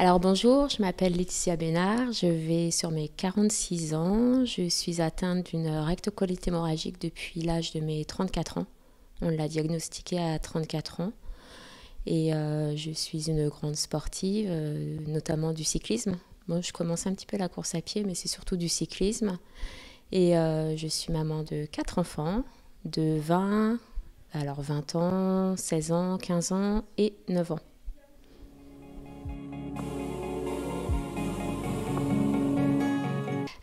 Alors bonjour, je m'appelle Laetitia Bénard, je vais sur mes 46 ans, je suis atteinte d'une rectocolite hémorragique depuis l'âge de mes 34 ans. On l'a diagnostiquée à 34 ans et je suis une grande sportive, notamment du cyclisme. Moi, je commence un petit peu la course à pied, mais c'est surtout du cyclisme. Et je suis maman de 4 enfants, de 20 ans, 16 ans, 15 ans et 9 ans.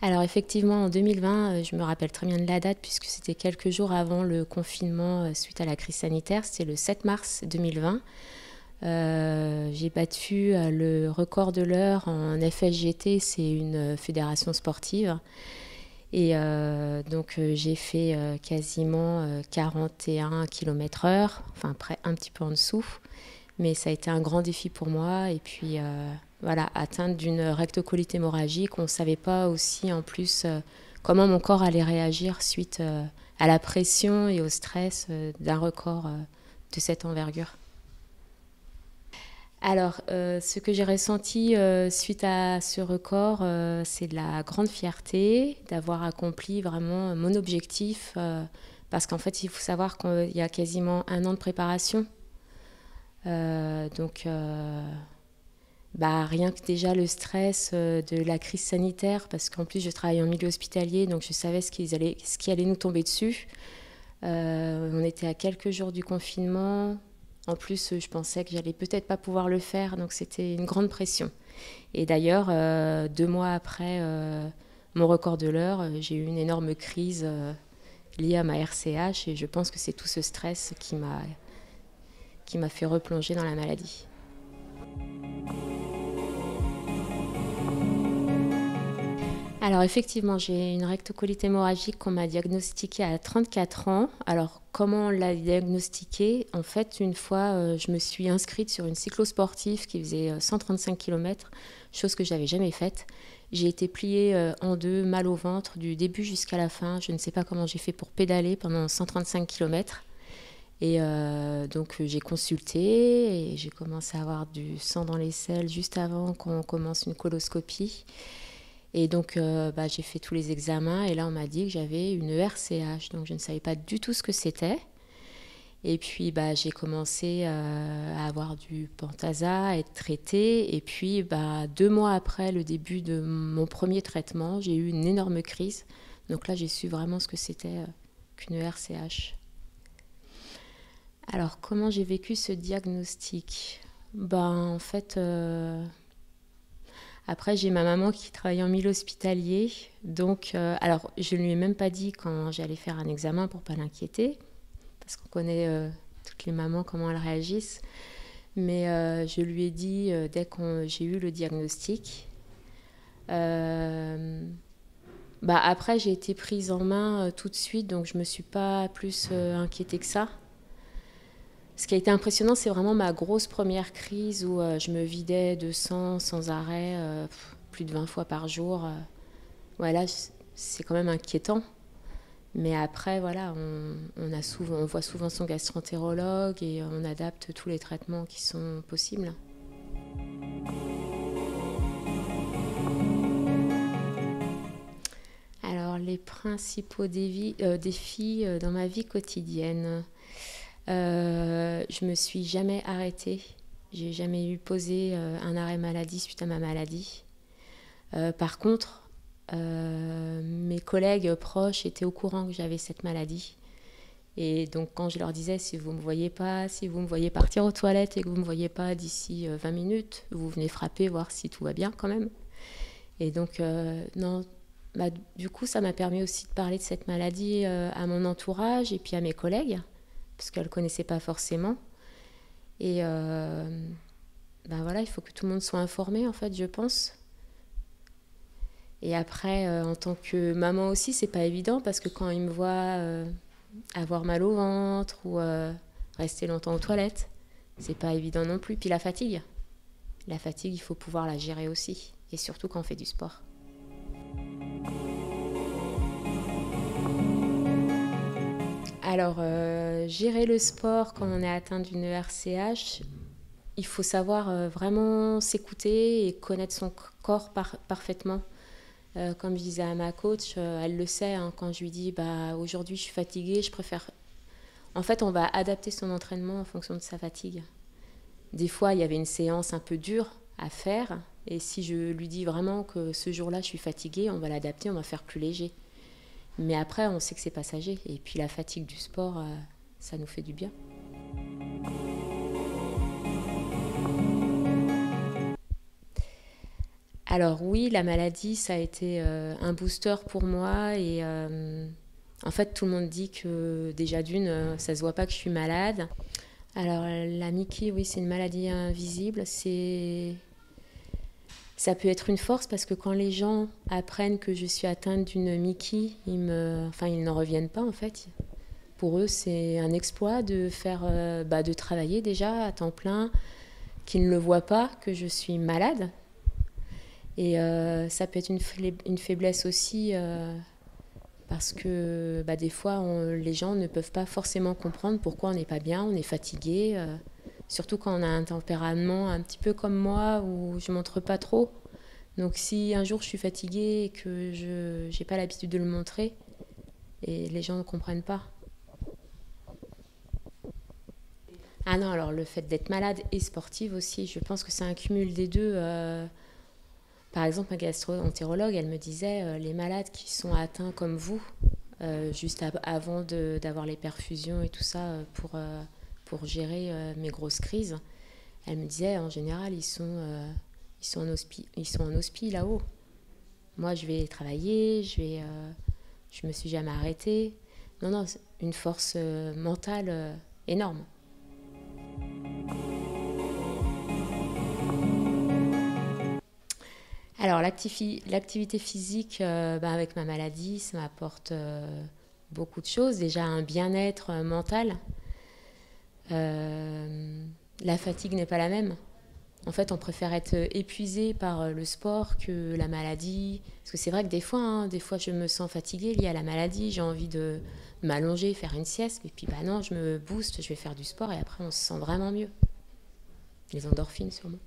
Alors effectivement, en 2020, je me rappelle très bien de la date puisque c'était quelques jours avant le confinement suite à la crise sanitaire. C'était le 7 mars 2020. J'ai battu le record de l'heure en FSGT, c'est une fédération sportive. Et donc j'ai fait quasiment 41 km/h, enfin un petit peu en dessous. Mais ça a été un grand défi pour moi. Et puis voilà, atteinte d'une rectocolite hémorragique, on ne savait pas aussi en plus comment mon corps allait réagir suite à la pression et au stress d'un record de cette envergure. Alors, ce que j'ai ressenti suite à ce record, c'est de la grande fierté d'avoir accompli vraiment mon objectif, parce qu'en fait, il faut savoir qu'il y a quasiment 1 an de préparation. Donc, rien que déjà le stress de la crise sanitaire, parce qu'en plus je travaille en milieu hospitalier, donc je savais ce qui allait nous tomber dessus. On était à quelques jours du confinement. En plus, je pensais que j'allais peut-être pas pouvoir le faire, donc c'était une grande pression. Et d'ailleurs, 2 mois après mon record de l'heure, j'ai eu une énorme crise liée à ma RCH, et je pense que c'est tout ce stress qui m'a fait replonger dans la maladie. Alors effectivement, j'ai une rectocolite hémorragique qu'on m'a diagnostiquée à 34 ans. Alors comment on l'a diagnostiquée? En fait, une fois, je me suis inscrite sur une cyclosportive qui faisait 135 km, chose que j'avais jamais faite. J'ai été pliée en deux, mal au ventre, du début jusqu'à la fin. Je ne sais pas comment j'ai fait pour pédaler pendant 135 km. Et donc j'ai consulté et j'ai commencé à avoir du sang dans les selles juste avant qu'on commence une coloscopie. Et donc j'ai fait tous les examens et là on m'a dit que j'avais une RCH, donc je ne savais pas du tout ce que c'était. Et puis j'ai commencé à avoir du Pentasa, à être traitée. Et puis 2 mois après le début de mon premier traitement, j'ai eu une énorme crise. Donc là j'ai su vraiment ce que c'était qu'une RCH. Alors comment j'ai vécu ce diagnostic? En fait... Après, j'ai ma maman qui travaille en milieu hospitalier. Donc, alors, je ne lui ai même pas dit quand j'allais faire un examen pour ne pas l'inquiéter. Parce qu'on connaît toutes les mamans, comment elles réagissent. Mais je lui ai dit dès que j'ai eu le diagnostic. Après, j'ai été prise en main tout de suite. Donc, je ne me suis pas plus inquiétée que ça. Ce qui a été impressionnant, c'est vraiment ma grosse première crise où je me vidais de sang sans arrêt, plus de 20 fois par jour. Là, c'est quand même inquiétant. Mais après, voilà, on voit souvent son gastroentérologue et on adapte tous les traitements qui sont possibles. Alors, les principaux défis dans ma vie quotidienne. Je me suis jamais arrêtée. J'ai jamais eu posé un arrêt maladie suite à ma maladie. Par contre, mes collègues proches étaient au courant que j'avais cette maladie. Et donc quand je leur disais si vous me voyez partir aux toilettes et que vous me voyez pas d'ici 20 minutes, vous venez frapper voir si tout va bien quand même. Et donc du coup ça m'a permis aussi de parler de cette maladie à mon entourage et puis à mes collègues, parce qu'elle ne connaissait pas forcément. Et il faut que tout le monde soit informé, en fait, je pense. Et après, en tant que maman aussi, c'est pas évident, parce que quand ils me voient avoir mal au ventre ou rester longtemps aux toilettes, c'est pas évident non plus. Puis la fatigue, il faut pouvoir la gérer aussi, et surtout quand on fait du sport. Alors, gérer le sport quand on est atteint d'une RCH, il faut savoir vraiment s'écouter et connaître son corps parfaitement. Comme je disais à ma coach, elle le sait, hein, quand je lui dis bah, aujourd'hui je suis fatiguée, je préfère... En fait, on va adapter son entraînement en fonction de sa fatigue. Des fois, il y avait une séance un peu dure à faire, et si je lui dis vraiment que ce jour-là je suis fatiguée, on va l'adapter, on va faire plus léger. Mais après, on sait que c'est passager, et puis la fatigue du sport, ça nous fait du bien. Alors oui, la maladie, ça a été un booster pour moi, et en fait, tout le monde dit que déjà d'une, ça se voit pas que je suis malade. Alors la Mickey, oui, c'est une maladie invisible. Ça peut être une force parce que quand les gens apprennent que je suis atteinte d'une Mickey, ils n'en reviennent pas en fait. Pour eux, c'est un exploit de de travailler déjà à temps plein, qu'ils ne le voient pas que je suis malade. Et ça peut être une faiblesse aussi parce que des fois, les gens ne peuvent pas forcément comprendre pourquoi on n'est pas bien, on est fatigué. Surtout quand on a un tempérament un petit peu comme moi où je ne montre pas trop. Donc si un jour je suis fatiguée et que je n'ai pas l'habitude de le montrer, et les gens ne comprennent pas. Ah non, alors le fait d'être malade et sportive aussi, je pense que c'est un cumul des deux. Par exemple, ma gastro-entérologue, elle me disait les malades qui sont atteints comme vous, juste avant d'avoir les perfusions et tout ça pour gérer mes grosses crises, elle me disait en général ils sont en hospi là-haut. Moi, je vais travailler, je me suis jamais arrêtée. Non, non, c'est une force mentale énorme. Alors, l'activité physique, avec ma maladie, ça m'apporte beaucoup de choses. Déjà, un bien-être mental. La fatigue n'est pas la même. En fait, on préfère être épuisé par le sport que la maladie. Parce que c'est vrai que des fois, je me sens fatiguée liée à la maladie. J'ai envie de m'allonger, faire une sieste. Et puis, non, je me booste, je vais faire du sport. Et après, on se sent vraiment mieux. Les endorphines, sûrement.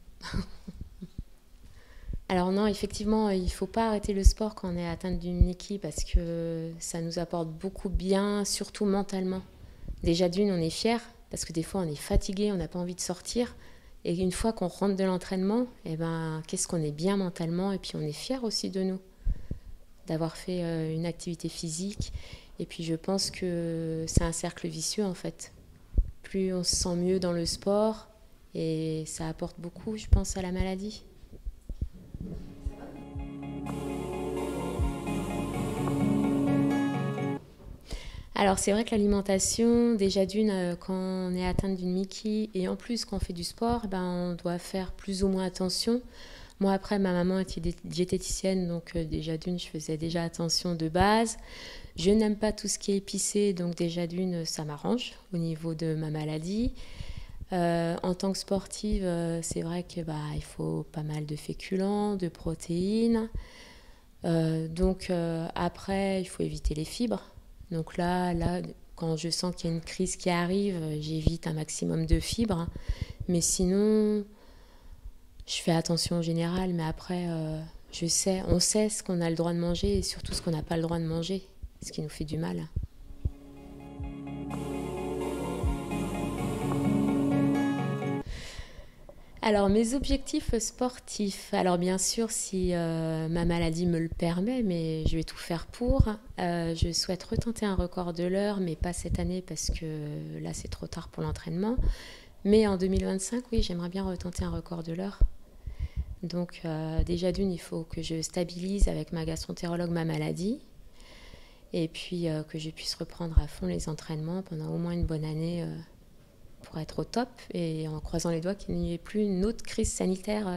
Alors non, effectivement, il ne faut pas arrêter le sport quand on est atteinte d'une Niki parce que ça nous apporte beaucoup de bien, surtout mentalement. Déjà d'une, on est fier parce que des fois, on est fatigué, on n'a pas envie de sortir. Et une fois qu'on rentre de l'entraînement, qu'est-ce qu'on est bien mentalement et puis on est fier aussi de nous, d'avoir fait une activité physique. Et puis je pense que c'est un cercle vicieux en fait. Plus on se sent mieux dans le sport et ça apporte beaucoup, je pense, à la maladie. Alors c'est vrai que l'alimentation, déjà d'une, quand on est atteinte d'une Mickey et en plus quand on fait du sport, on doit faire plus ou moins attention. Moi après, ma maman était diététicienne, donc déjà d'une, je faisais déjà attention de base. Je n'aime pas tout ce qui est épicé, donc déjà d'une, ça m'arrange au niveau de ma maladie. En tant que sportive, c'est vrai que il faut pas mal de féculents, de protéines. Donc après, il faut éviter les fibres. Donc là, quand je sens qu'il y a une crise qui arrive, j'évite un maximum de fibres. Mais sinon, je fais attention en général. Mais après, on sait ce qu'on a le droit de manger et surtout ce qu'on n'a pas le droit de manger, ce qui nous fait du mal. Alors, mes objectifs sportifs. Alors, bien sûr, si ma maladie me le permet, mais je vais tout faire pour. Je souhaite retenter un record de l'heure, mais pas cette année parce que là, c'est trop tard pour l'entraînement. Mais en 2025, oui, j'aimerais bien retenter un record de l'heure. Donc, déjà d'une, il faut que je stabilise avec ma gastroentérologue ma maladie. Et puis, que je puisse reprendre à fond les entraînements pendant au moins une bonne année. Pour être au top et en croisant les doigts qu'il n'y ait plus une autre crise sanitaire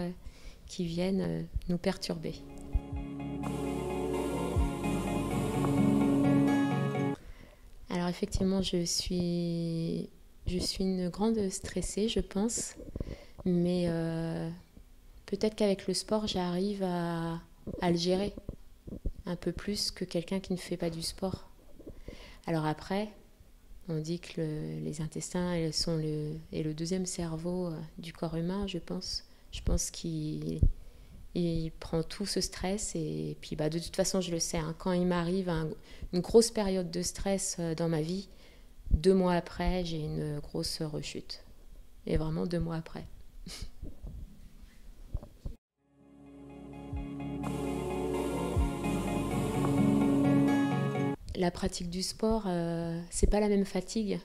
qui vienne nous perturber. Alors effectivement, je suis une grande stressée, je pense, mais peut-être qu'avec le sport, j'arrive à le gérer un peu plus que quelqu'un qui ne fait pas du sport. Alors après, On dit que les intestins est le deuxième cerveau du corps humain, je pense. Je pense qu'il prend tout ce stress et puis de toute façon, je le sais, hein, quand il m'arrive une grosse période de stress dans ma vie, 2 mois après, j'ai une grosse rechute. Et vraiment 2 mois après. La pratique du sport, c'est pas la même fatigue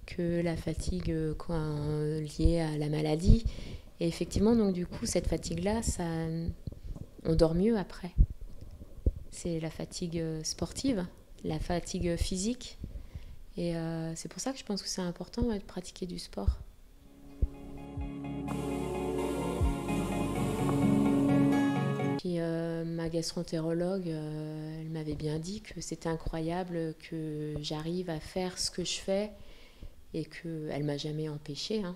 que la fatigue liée à la maladie. Et effectivement, donc du coup, cette fatigue-là, on dort mieux après. C'est la fatigue sportive, la fatigue physique. Et c'est pour ça que je pense que c'est important de pratiquer du sport. Puis ma gastroentérologue, elle m'avait bien dit que c'était incroyable que j'arrive à faire ce que je fais et qu'elle m'a jamais empêchée. Hein.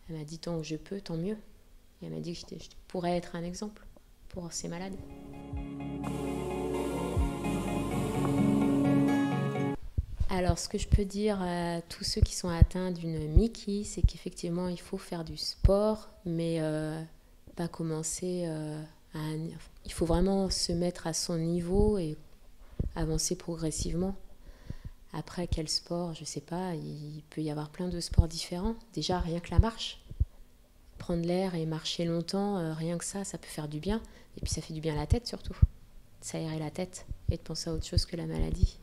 Elle m'a dit tant que je peux, tant mieux. Et elle m'a dit que je pourrais être un exemple pour ces malades. Alors, ce que je peux dire à tous ceux qui sont atteints d'une MICI, c'est qu'effectivement, il faut faire du sport, mais pas commencer il faut vraiment se mettre à son niveau et avancer progressivement. Après, quel sport, je sais pas, il peut y avoir plein de sports différents. Déjà, rien que la marche. Prendre l'air et marcher longtemps, rien que ça peut faire du bien. Et puis ça fait du bien à la tête surtout. S'aérer la tête et de penser à autre chose que la maladie.